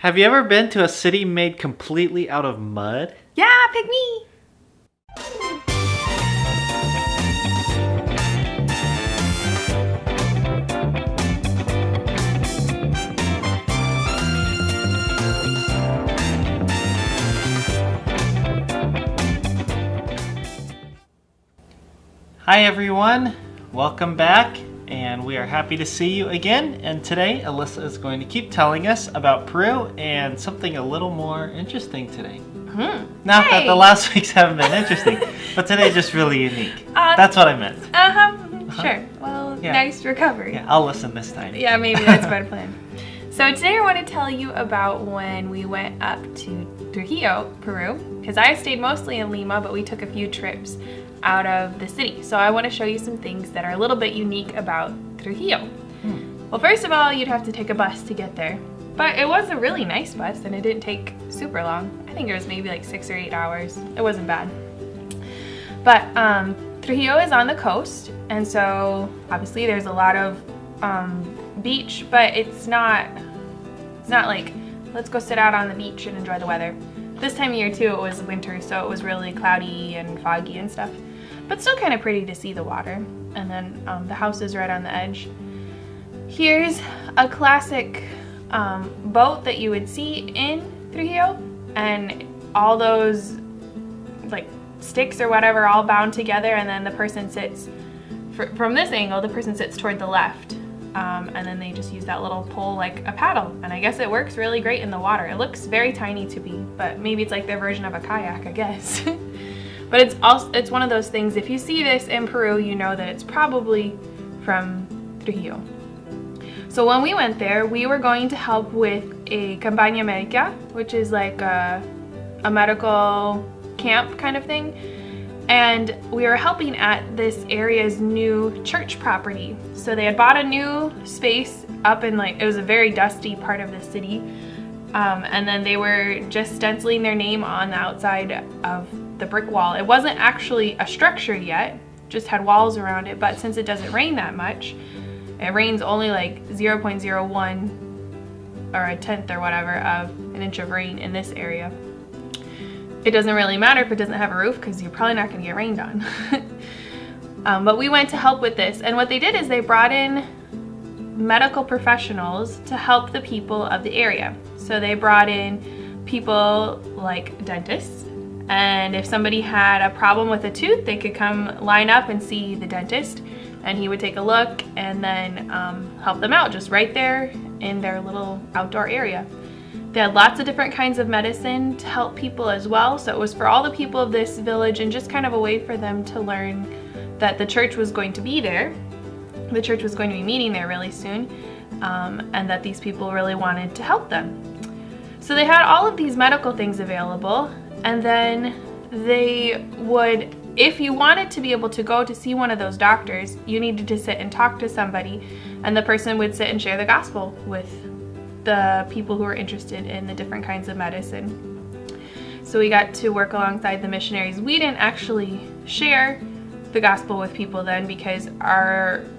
Have you ever been to a city made completely out of mud? Yeah, pick me! Hi everyone, welcome back, and we are happy to see you again. And today Alyssa is going to keep telling us about Peru and something a little more interesting today. Not that the last weeks haven't been interesting, but today's just really unique. That's what I meant. Sure. Well, Yeah. nice recovery. Yeah, I'll listen this time. Yeah, maybe that's a better plan. So today I want to tell you about when we went up to Trujillo, Peru, because I stayed mostly in Lima, but we took a few trips out of the city. So I want to show you some things that are a little bit unique about Trujillo. Well, first of all, you'd have to take a bus to get there. But it was a really nice bus and it didn't take super long. I think it was maybe like 6 or 8 hours. It wasn't bad. But Trujillo is on the coast, and so obviously there's a lot of beach, but it's not like let's go sit out on the beach and enjoy the weather. This time of year too, it was winter, so it was really cloudy and foggy and stuff, but still kind of pretty to see the water. And then the house is right on the edge. Here's a classic boat that you would see in Trujillo, and all those like sticks or whatever all bound together, and then the person sits from this angle, the person sits toward the left, and then they just use that little pole like a paddle, and I guess it works really great in the water. It looks very tiny to me, but maybe it's like their version of a kayak, I guess. But it's one of those things, if you see this in Peru, you know that it's probably from Trujillo. So when we went there, we were going to help with a campaña médica, which is like a medical camp kind of thing. And we were helping at this area's new church property. So they had bought a new space up in it was a very dusty part of the city. And then they were just stenciling their name on the outside of the brick wall. It wasn't actually a structure yet, just had walls around it. But since it doesn't rain that much, it rains only like 0.01 or a tenth or whatever of an inch of rain in this area. It doesn't really matter if it doesn't have a roof because you're probably not going to get rained on. But we went to help with this, and what they did is they brought in medical professionals to help the people of the area. So they brought in people like dentists, and if somebody had a problem with a tooth, they could come line up and see the dentist, and he would take a look and then help them out just right there in their little outdoor area. They had lots of different kinds of medicine to help people as well. So it was for all the people of this village and just kind of a way for them to learn that the church was going to be there. The church was going to be meeting there really soon, and that these people really wanted to help them. So they had all of these medical things available, and then they would, if you wanted to be able to go to see one of those doctors, you needed to sit and talk to somebody, and the person would sit and share the gospel with the people who were interested in the different kinds of medicine. So we got to work alongside the missionaries. We didn't actually share the gospel with people then because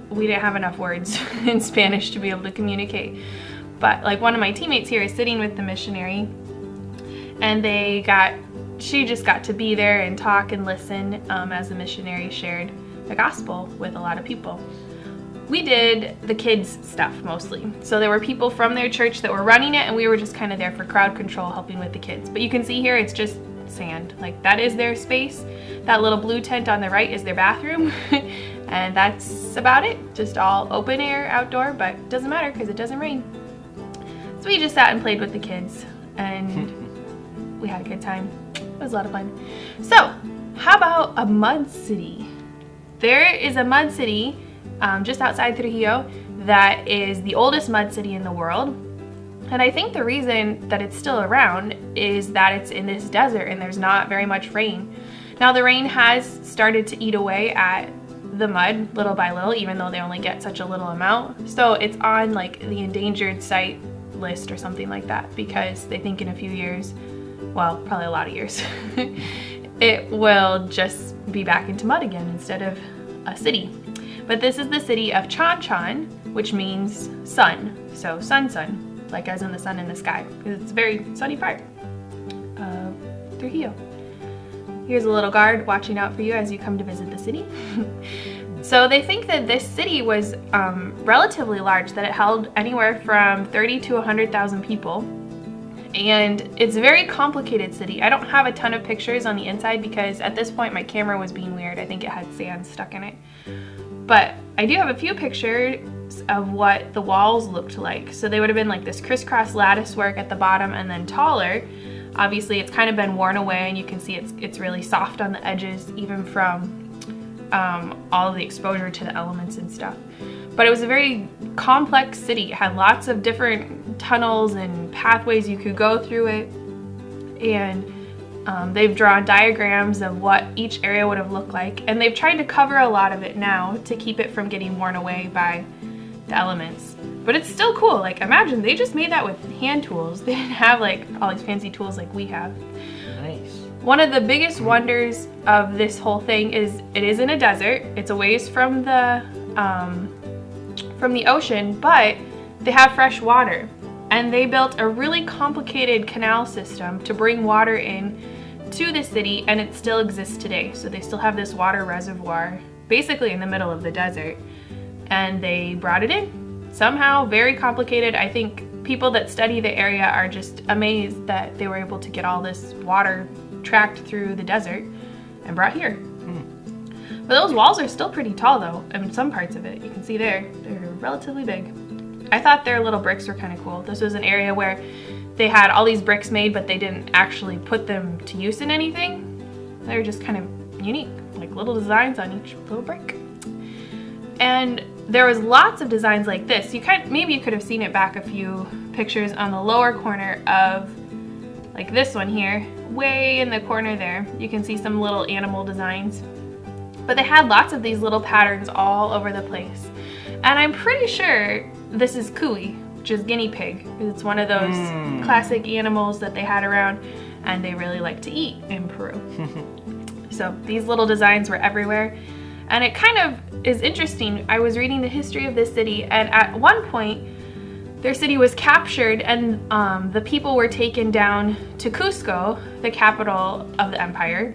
we didn't have enough words in Spanish to be able to communicate. But like one of my teammates here is sitting with the missionary, and she just got to be there and talk and listen as the missionary shared the gospel with a lot of people. We did the kids stuff mostly. So there were people from their church that were running it, and we were just kind of there for crowd control, helping with the kids. But you can see here, it's just sand. Like that is their space. That little blue tent on the right is their bathroom. And that's about it. Just all open air outdoor, but it doesn't matter because it doesn't rain. So we just sat and played with the kids, and we had a good time. It was a lot of fun. So how about a mud city? There is a mud city just outside Trujillo that is the oldest mud city in the world. And I think the reason that it's still around is that it's in this desert and there's not very much rain. Now the rain has started to eat away at the mud little by little, even though they only get such a little amount. So it's on like the endangered site list or something like that, because they think in a few years, well, probably a lot of years, it will just be back into mud again instead of a city. But this is the city of Chan Chan, which means sun. So sun. like as in the sun in the sky, because it's a very sunny part of Trujillo. Here's a little guard watching out for you as you come to visit the city. So they think that this city was relatively large, that it held anywhere from 30 to 100,000 people. And it's a very complicated city. I don't have a ton of pictures on the inside because at this point my camera was being weird. I think it had sand stuck in it. But I do have a few pictures of what the walls looked like. So they would have been like this crisscross lattice work at the bottom and then taller. Obviously it's kind of been worn away, and you can see it's really soft on the edges, even from all of the exposure to the elements and stuff. But it was a very complex city. It had lots of different tunnels and pathways you could go through it. And they've drawn diagrams of what each area would have looked like. And they've tried to cover a lot of it now to keep it from getting worn away by the elements. But it's still cool. Like, imagine they just made that with hand tools. They didn't have like all these fancy tools like we have. Nice. One of the biggest wonders of this whole thing is it is in a desert. It's a ways from the ocean, but they have fresh water. And they built a really complicated canal system to bring water in to the city, and it still exists today. So they still have this water reservoir basically in the middle of the desert, and they brought it in. Somehow, very complicated. I think people that study the area are just amazed that they were able to get all this water tracked through the desert and brought here. But those walls are still pretty tall though. I mean, some parts of it, you can see they're relatively big. I thought their little bricks were kind of cool. This was an area where they had all these bricks made, but they didn't actually put them to use in anything. They're just kind of unique, like little designs on each little brick. And there was lots of designs like this. Maybe you could have seen it back a few pictures on the lower corner of like this one here, way in the corner there. You can see some little animal designs. But they had lots of these little patterns all over the place. And I'm pretty sure this is cuy, which is guinea pig. It's one of those classic animals that they had around and they really like to eat in Peru. So these little designs were everywhere. And it kind of is interesting. I was reading the history of this city, and at one point their city was captured, and the people were taken down to Cusco, the capital of the empire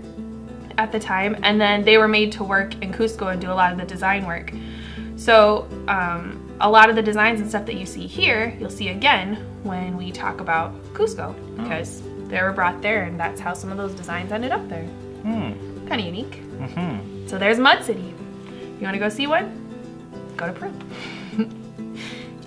at the time, and then they were made to work in Cusco and do a lot of the design work. So a lot of the designs and stuff that you see here, you'll see again when we talk about Cusco, because they were brought there, and that's how some of those designs ended up there. Kind of unique. So there's Mud City. If you want to go see one, go to Peru.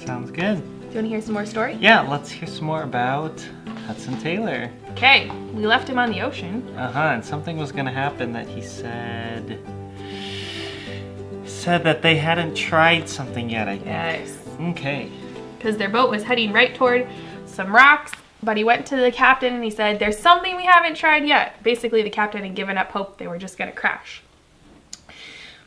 Sounds good. Do you want to hear some more story? Yeah, let's hear some more about Hudson Taylor. Okay, we left him on the ocean. And something was going to happen that he said that they hadn't tried something yet, I think. Yes. Okay. Because their boat was heading right toward some rocks, but he went to the captain and he said, there's something we haven't tried yet. Basically, the captain had given up hope they were just going to crash.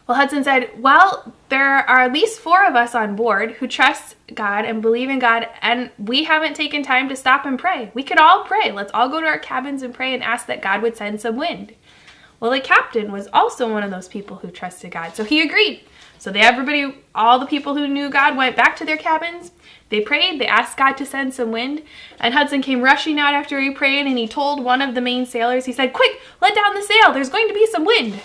Well, Hudson said, well, there are at least 4 of us on board who trust God and believe in God, and we haven't taken time to stop and pray. We could all pray. Let's all go to our cabins and pray and ask that God would send some wind. Well, the captain was also one of those people who trusted God, so he agreed. So all the people who knew God went back to their cabins. They prayed, they asked God to send some wind, and Hudson came rushing out after he prayed, and he told one of the main sailors, he said, quick, let down the sail, there's going to be some wind.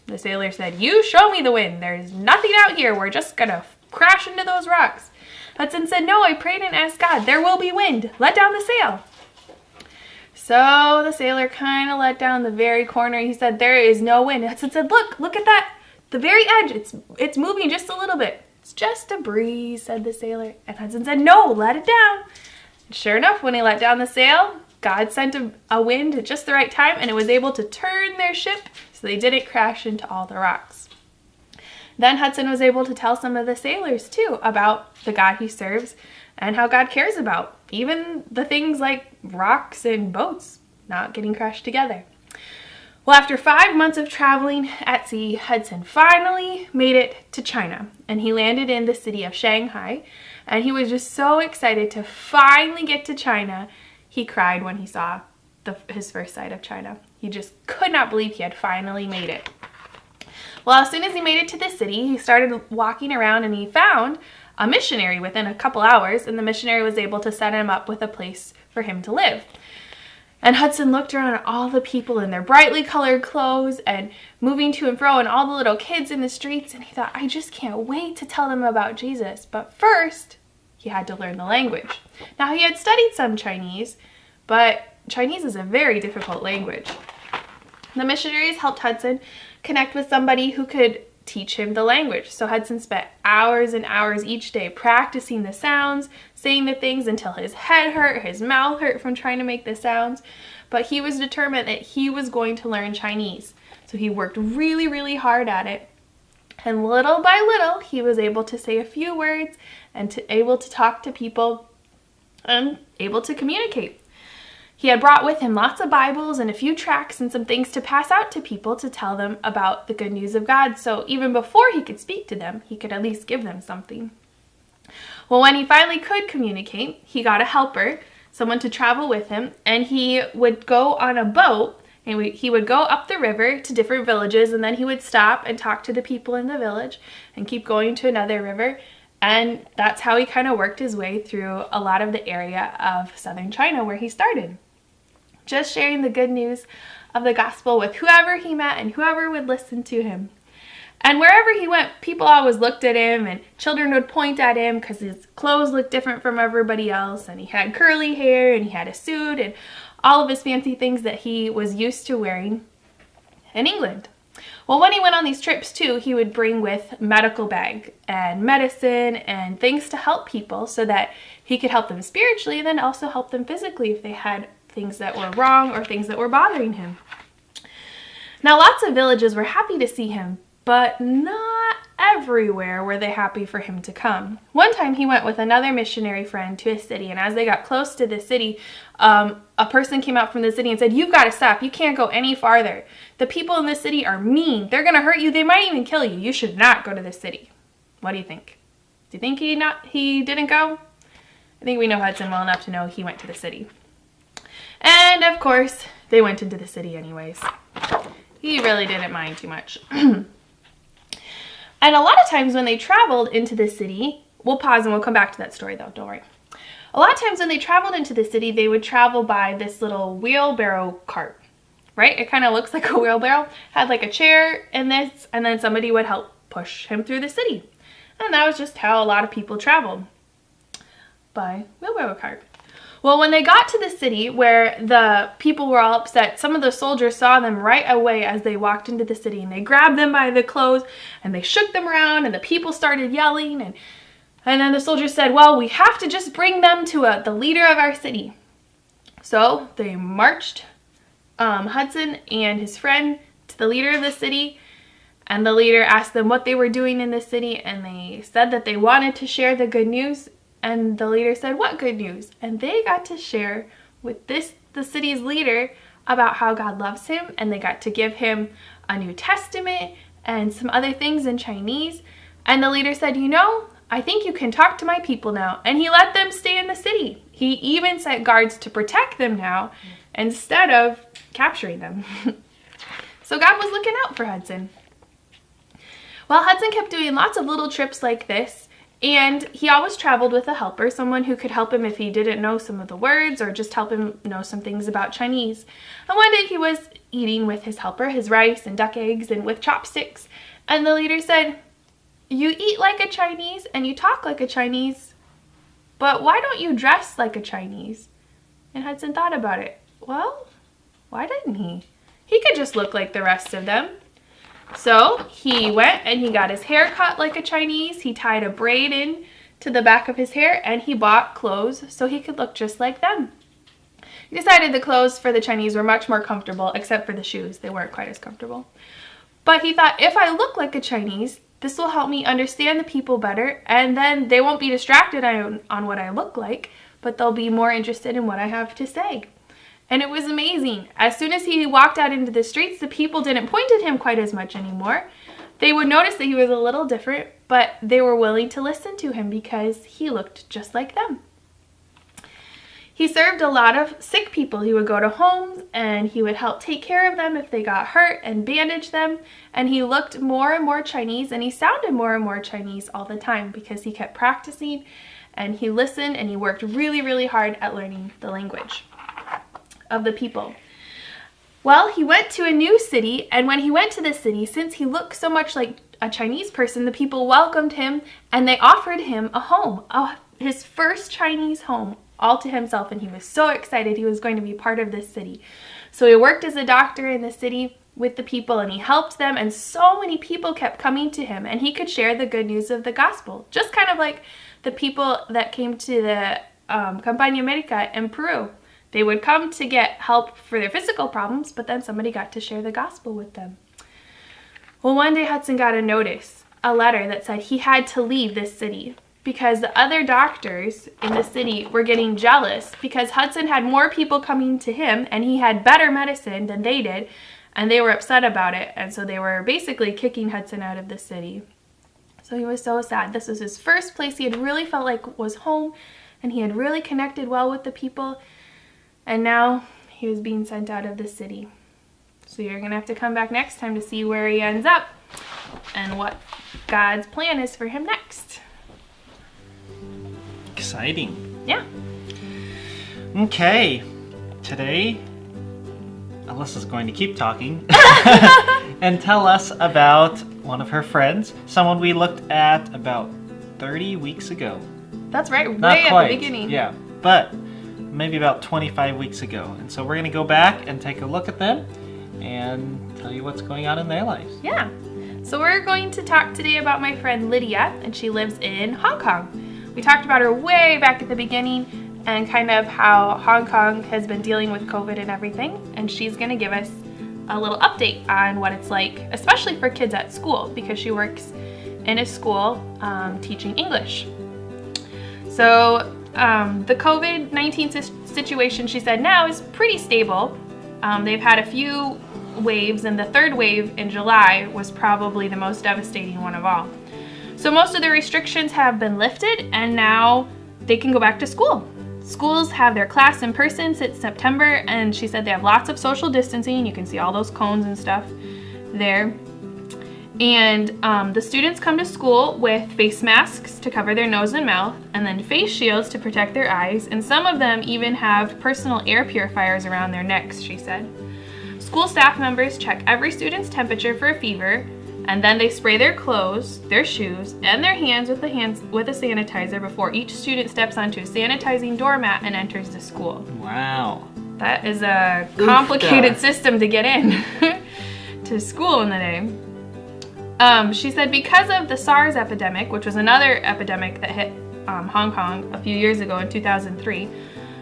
The sailor said, you show me the wind, there's nothing out here, we're just gonna crash into those rocks. Hudson said, no, I prayed and asked God, there will be wind, let down the sail. So the sailor kind of let down the very corner, he said, there is no wind. Hudson said, look at that, the very edge, it's moving just a little bit. It's just a breeze, said the sailor. And Hudson said, no, let it down. And sure enough, when he let down the sail, God sent a wind at just the right time, and it was able to turn their ship so they didn't crash into all the rocks. Then Hudson was able to tell some of the sailors too about the God he serves and how God cares about even the things like rocks and boats not getting crashed together. Well, after 5 months of traveling at sea, Hudson finally made it to China, and he landed in the city of Shanghai, and he was just so excited to finally get to China. He cried when he saw his first sight of China. He just could not believe he had finally made it. Well, as soon as he made it to the city, he started walking around, and he found a missionary within a couple hours, and the missionary was able to set him up with a place for him to live. And Hudson looked around at all the people in their brightly colored clothes and moving to and fro, and all the little kids in the streets, and he thought, I just can't wait to tell them about Jesus. But first, he had to learn the language. Now, he had studied some Chinese, but Chinese is a very difficult language. The missionaries helped Hudson connect with somebody who could teach him the language. So Hudson spent hours and hours each day practicing the sounds, saying the things until his head hurt, his mouth hurt from trying to make the sounds. But he was determined that he was going to learn Chinese. So he worked really, really hard at it. And little by little, he was able to say a few words and able to talk to people and able to communicate. He had brought with him lots of Bibles and a few tracts and some things to pass out to people to tell them about the good news of God. So even before he could speak to them, he could at least give them something. Well, when he finally could communicate, he got a helper, someone to travel with him, and he would go on a boat, and he would go up the river to different villages, and then he would stop and talk to the people in the village and keep going to another river. And that's how he kind of worked his way through a lot of the area of southern China where he started. Just sharing the good news of the gospel with whoever he met and whoever would listen to him. And wherever he went, people always looked at him, and children would point at him because his clothes looked different from everybody else, and he had curly hair, and he had a suit, and all of his fancy things that he was used to wearing in England. Well, when he went on these trips too, he would bring with medical bag and medicine and things to help people so that he could help them spiritually and then also help them physically if they had things that were wrong or things that were bothering him. Now, lots of villages were happy to see him, but not everywhere were they happy for him to come. One time he went with another missionary friend to a city, and as they got close to the city, a person came out from the city and said, "You've got to stop. You can't go any farther. The people in this city are mean. They're going to hurt you. They might even kill you. You should not go to this city." What do you think? Do you think he didn't go? I think we know Hudson well enough to know he went to the city. And of course, they went into the city anyways. He really didn't mind too much. And a lot of times when they traveled into the city, we'll pause and we'll come back to that story though, don't worry. A lot of times when they traveled into the city, they would travel by this little wheelbarrow cart, right? It kind of looks like a wheelbarrow, had like a chair in this, and then somebody would help push him through the city. And that was just how a lot of people traveled, by wheelbarrow cart. Well, when they got to the city where the people were all upset, some of the soldiers saw them right away as they walked into the city, and they grabbed them by the clothes and they shook them around, and the people started yelling, and then the soldiers said, well, we have to just bring them to the leader of our city. So they marched Hudson and his friend to the leader of the city, and the leader asked them what they were doing in the city, and they said that they wanted to share the good news. And the leader said, what good news? And they got to share with the city's leader about how God loves him, and they got to give him a New Testament and some other things in Chinese. And the leader said, you know, I think you can talk to my people now. And he let them stay in the city. He even sent guards to protect them now instead of capturing them. So God was looking out for Hudson. Well, Hudson kept doing lots of little trips like this. And he always traveled with a helper, someone who could help him if he didn't know some of the words or just help him know some things about Chinese. And one day he was eating with his helper, his rice and duck eggs and with chopsticks. And the leader said, you eat like a Chinese and you talk like a Chinese, but why don't you dress like a Chinese? And Hudson thought about it. Well, why didn't he? He could just look like the rest of them. So he went and he got his hair cut like a Chinese. He tied a braid in to the back of his hair, and he bought clothes so he could look just like them. He decided the clothes for the Chinese were much more comfortable, except for the shoes. They weren't quite as comfortable. But he thought, if I look like a Chinese, this will help me understand the people better, and then they won't be distracted on what I look like, but they'll be more interested in what I have to say. And it was amazing. As soon as he walked out into the streets, the people didn't point at him quite as much anymore. They would notice that he was a little different, but they were willing to listen to him because he looked just like them. He served a lot of sick people. He would go to homes and he would help take care of them if they got hurt and bandage them. And he looked more and more Chinese and he sounded more and more Chinese all the time because he kept practicing and he listened and he worked really, really hard at learning the language of the people. Well, he went to a new city, and when he went to this city, since he looked so much like a Chinese person, the people welcomed him and they offered him a home, his first Chinese home, all to himself, and he was so excited he was going to be part of this city. So he worked as a doctor in the city with the people and he helped them, and so many people kept coming to him and he could share the good news of the gospel, just kind of like the people that came to the Campaña América in Peru. They would come to get help for their physical problems, but then somebody got to share the gospel with them. Well, one day Hudson got a letter that said he had to leave this city because the other doctors in the city were getting jealous because Hudson had more people coming to him and he had better medicine than they did, and they were upset about it, and so they were basically kicking Hudson out of the city. So he was so sad. This was his first place he had really felt like was home, and he had really connected well with the people, and now he was being sent out of the city. So you're going to have to come back next time to see where he ends up and what God's plan is for him next. Exciting. Yeah. Okay. Today, Alyssa's going to keep talking and tell us about one of her friends, someone we looked at about 30 weeks ago. That's right, Not way quite, at the beginning. Yeah, but maybe about 25 weeks ago. And so we're going to go back and take a look at them and tell you what's going on in their lives. Yeah. So we're going to talk today about my friend Lydia, and she lives in Hong Kong. We talked about her way back at the beginning and kind of how Hong Kong has been dealing with COVID and everything, and she's going to give us a little update on what it's like, especially for kids at school, because she works in a school teaching English. So the COVID-19 situation, she said, now is pretty stable. They've had a few waves, and the third wave in July was probably the most devastating one of all. So most of the restrictions have been lifted, and now they can go back to school. Schools have their class in person since September, and she said they have lots of social distancing. You can see all those cones and stuff there. And the students come to school with face masks to cover their nose and mouth, and then face shields to protect their eyes, and some of them even have personal air purifiers around their necks, she said. School staff members check every student's temperature for a fever, and then they spray their clothes, their shoes, and their hands with a sanitizer before each student steps onto a sanitizing doormat and enters the school. Wow. That is a complicated system to get in to school in the day. She said because of the SARS epidemic, which was another epidemic that hit Hong Kong a few years ago in 2003,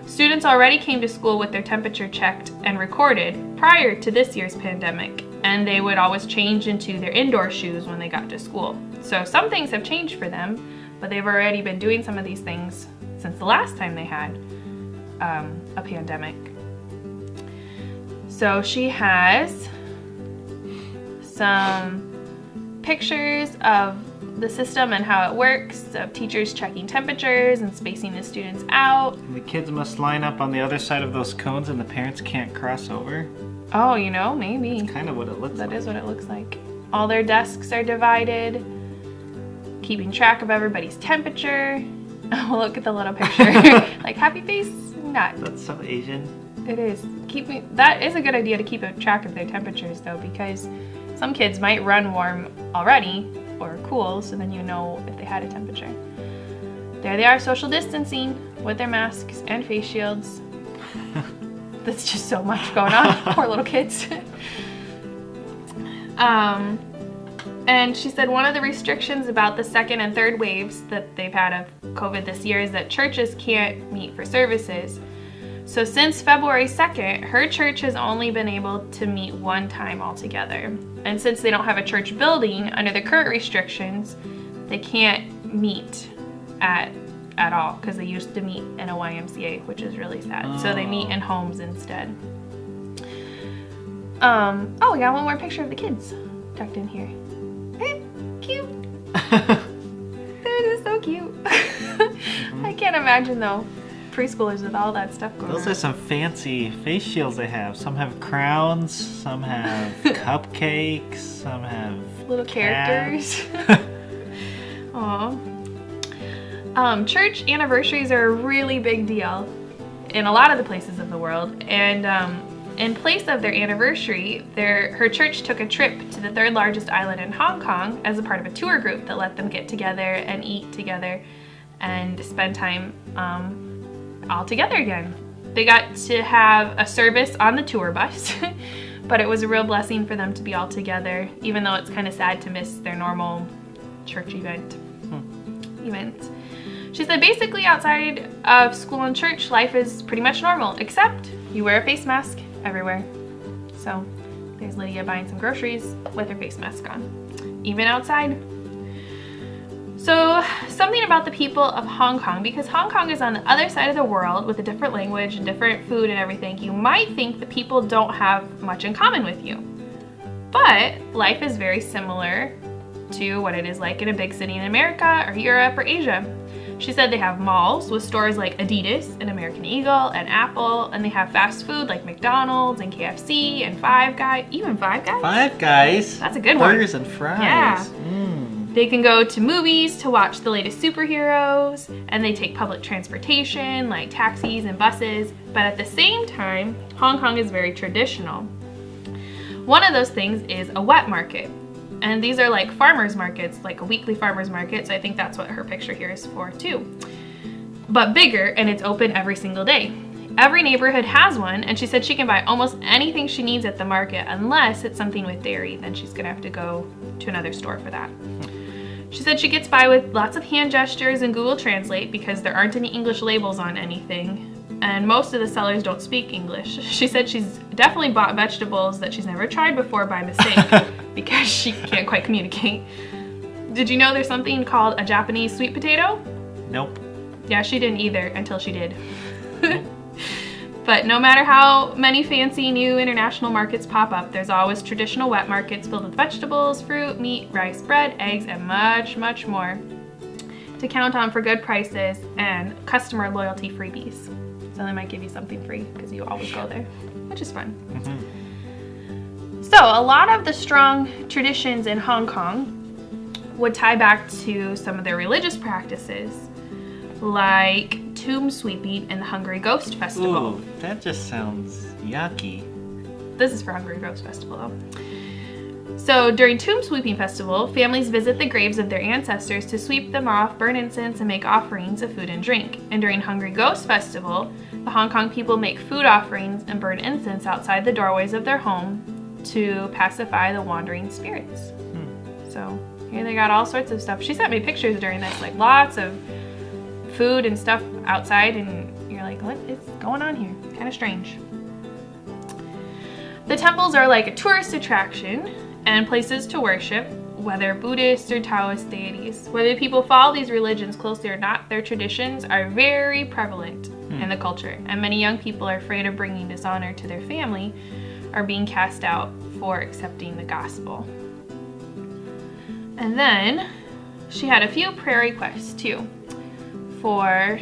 students already came to school with their temperature checked and recorded prior to this year's pandemic, and they would always change into their indoor shoes when they got to school. So some things have changed for them, but they've already been doing some of these things since the last time they had a pandemic. So she has some pictures of the system and how it works, of teachers checking temperatures and spacing the students out. The kids must line up on the other side of those cones and the parents can't cross over. Oh, maybe. That's kind of what it looks like. That is what it looks like. All their desks are divided, keeping track of everybody's temperature. Look at the little picture. Like, happy face, not. That's so Asian. It is. That is a good idea to keep a track of their temperatures, though, because some kids might run warm already or cool, so then you know if they had a temperature. There they are, social distancing with their masks and face shields. That's just so much going on. Poor little kids. And she said one of the restrictions about the second and third waves that they've had of COVID this year is that churches can't meet for services. So since February 2nd, her church has only been able to meet one time altogether. And since they don't have a church building, under the current restrictions, they can't meet at all, because they used to meet in a YMCA, which is really sad. So they meet in homes instead. We got one more picture of the kids tucked in here. Cute. That is so cute. I can't imagine though preschoolers with all that stuff going on. Those are some fancy face shields they have. Some have crowns, some have cupcakes, some have little characters. Aw. Church anniversaries are a really big deal in a lot of the places of the world, and in place of their anniversary, her church took a trip to the third largest island in Hong Kong as a part of a tour group that let them get together and eat together and spend time all together again. They got to have a service on the tour bus, but it was a real blessing for them to be all together, even though it's kind of sad to miss their normal church events. She said basically outside of school and church, life is pretty much normal, except you wear a face mask everywhere. So there's Lydia buying some groceries with her face mask on, even outside. So something about the people of Hong Kong, because Hong Kong is on the other side of the world with a different language and different food and everything, you might think that people don't have much in common with you. But life is very similar to what it is like in a big city in America or Europe or Asia. She said they have malls with stores like Adidas and American Eagle and Apple, and they have fast food like McDonald's and KFC and Five Guys. Even Five Guys? Five Guys? That's a good one. Burgers and fries. Yeah. They can go to movies to watch the latest superheroes, and they take public transportation like taxis and buses. But at the same time, Hong Kong is very traditional. One of those things is a wet market. And these are like farmers markets, like a weekly farmers market. So I think that's what her picture here is for too. But bigger, and it's open every single day. Every neighborhood has one, and she said she can buy almost anything she needs at the market unless it's something with dairy. Then she's gonna have to go to another store for that. She said she gets by with lots of hand gestures and Google Translate because there aren't any English labels on anything. And most of the sellers don't speak English. She said she's definitely bought vegetables that she's never tried before by mistake because she can't quite communicate. Did you know there's something called a Japanese sweet potato? Nope. Yeah, she didn't either until she did. But no matter how many fancy new international markets pop up, there's always traditional wet markets filled with vegetables, fruit, meat, rice, bread, eggs, and much, much more to count on for good prices and customer loyalty freebies. So they might give you something free because you always go there, which is fun. So a lot of the strong traditions in Hong Kong would tie back to some of their religious practices, like tomb sweeping and the Hungry Ghost Festival. Ooh, that just sounds yucky. This is for Hungry Ghost Festival though. So during Tomb Sweeping Festival, families visit the graves of their ancestors to sweep them off, burn incense, and make offerings of food and drink. And during Hungry Ghost Festival, the Hong Kong people make food offerings and burn incense outside the doorways of their home to pacify the wandering spirits. So here they got all sorts of stuff. She sent me pictures during this, like lots of food and stuff outside, and you're like, what is going on here? Kind of strange. The temples are like a tourist attraction and places to worship, whether Buddhist or Taoist deities. Whether people follow these religions closely or not, their traditions are very prevalent in the culture, and many young people are afraid of bringing dishonor to their family or being cast out for accepting the gospel. And then she had a few prayer requests too for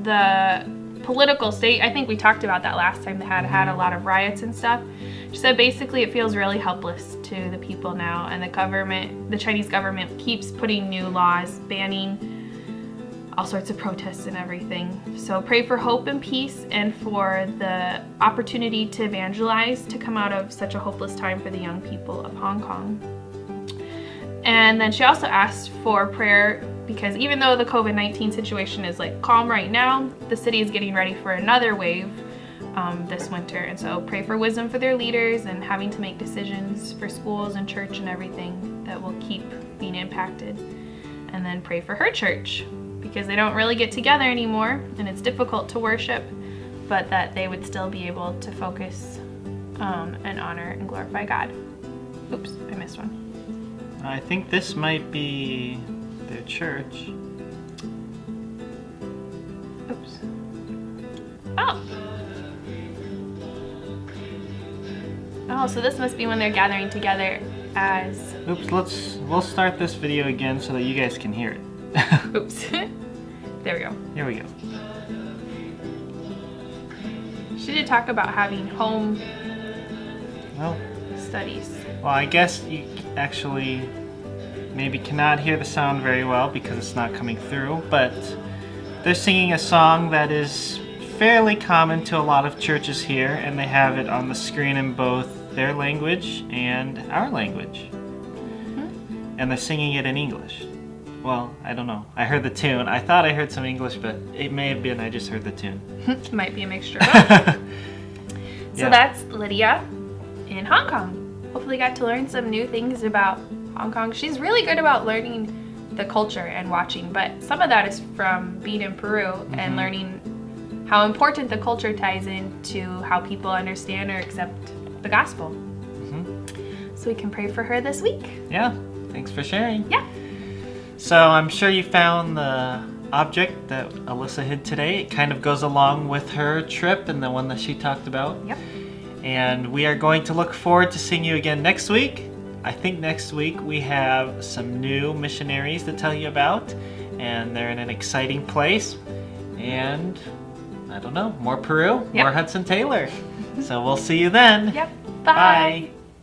the political state. I think we talked about that last time. They had a lot of riots and stuff. She said basically it feels really helpless to the people now, and the Chinese government keeps putting new laws banning all sorts of protests and everything. So pray for hope and peace, and for the opportunity to evangelize to come out of such a hopeless time for the young people of Hong Kong. And then she also asked for prayer because even though the COVID-19 situation is like calm right now, the city is getting ready for another wave this winter. And so pray for wisdom for their leaders and having to make decisions for schools and church and everything that will keep being impacted. And then pray for her church because they don't really get together anymore and it's difficult to worship, but that they would still be able to focus and honor and glorify God. Oops, I missed one. I think this might be their church. Oops. Oh. Oh, so this must be when they're gathering together as... Oops, we'll start this video again so that you guys can hear it. Oops. There we go. Here we go. She did talk about having home Well, studies. I guess you actually maybe cannot hear the sound very well because it's not coming through, but they're singing a song that is fairly common to a lot of churches here, and they have it on the screen in both their language and our language. And they're singing it in English. Well, I don't know. I heard the tune. I thought I heard some English, but it may have been I just heard the tune. Might be a mixture of both. So Yeah. that's Lydia in Hong Kong. Hopefully got to learn some new things about Hong Kong. She's really good about learning the culture and watching, but some of that is from being in Peru and learning how important the culture ties into how people understand or accept the gospel. So we can pray for her this week. Yeah, thanks for sharing. Yeah. So I'm sure you found the object that Alyssa hid today. It kind of goes along with her trip and the one that she talked about. Yep. And we are going to look forward to seeing you again next week. I think next week we have some new missionaries to tell you about, and they're in an exciting place. And I don't know, more Peru, Yep. more Hudson Taylor. So we'll see you then. Yep. Bye. Bye.